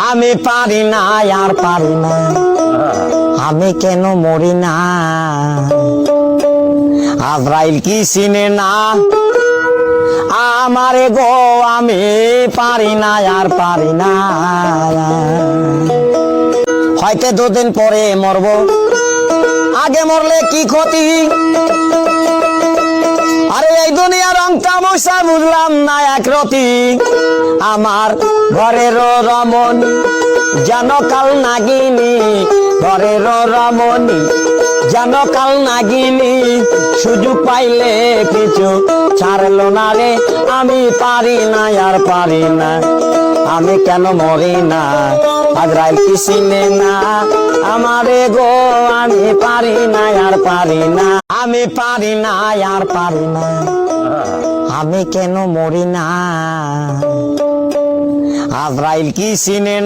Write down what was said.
আমি পারি না আর পারি না, আমি কেন মরি না। আজরাইল কি চিনে না আমারে গো, আমি পারি না আর পারি না। হয়তো দুদিন পরে মরব, আগে মরলে কি ক্ষতি। আরে এই দুনিয়ার রং তামাশা বুঝলাম না একরতি। আমার ঘরের রমণী যেন কাল নাগিনী, ঘরের রমণী যেন কাল নাগিনী। সুযোগ পাইলে কিছু ছাড়লো না রে, আমি পারি না আর পারি না, আমি কেন মরি না। আজরাইল কি চিনে না আমারে গো, আমি পারি না আর পারি না, আমি পারি না আর পারি না, আমি কেন মরি না। আজরাইল কি চিনে